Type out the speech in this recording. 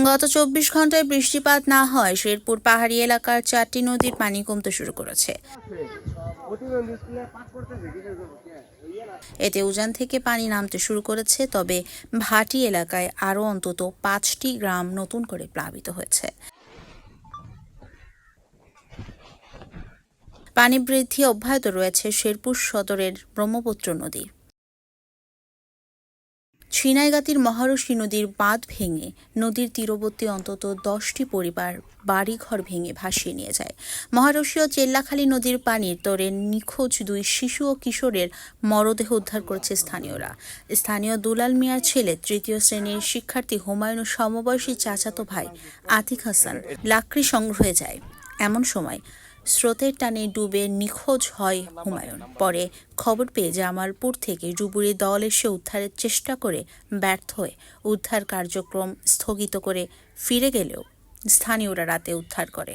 গত ২৪ ঘন্টায় বৃষ্টিপাত না হয় শেরপুর পাহাড়ি এলাকার ৪টি নদীর পানি কমতে শুরু করেছে। এতে উজান থেকে পানি নামতে শুরু করেছে, তবে ভাটি এলাকায় আরও অন্তত ৫টি গ্রাম নতুন করে প্লাবিত হয়েছে। পানি বৃদ্ধি অব্যাহত রয়েছে শেরপুর সদরের ব্রহ্মপুত্র নদী। ছিনাইগাতীর মহারশী নদীর বাঁধ ভেঙে নদীর তীরবর্তী অন্তত ১০টি পরিবার বাড়িঘর ভেঙে ভাসিয়ে নিয়ে যায়। মহারশী ও চেল্লাখালী নদীর পানির তোড়ে নিখোঁজ ২ শিশু ও কিশোরের মরদেহ উদ্ধার করেছে স্থানীয়রা। স্থানীয় দুলাল মিয়ার ছেলে ৩য় শ্রেণীর শিক্ষার্থী হুমায়ুনের সমবয়সী চাচাতো ভাই আতিক হাসান লাকড়ি সংগ্রহে যায়। এমন সময় স্রোতের টানে ডুবে নিখোঁজ হয় হুমায়ুন। পরে খবর পেয়ে জামালপুর থেকে ডুবুরি দল এসে উদ্ধারের চেষ্টা করে ব্যর্থ হয়ে উদ্ধার কার্যক্রম স্থগিত করে ফিরে গেলেও স্থানীয়রা রাতে উদ্ধার করে।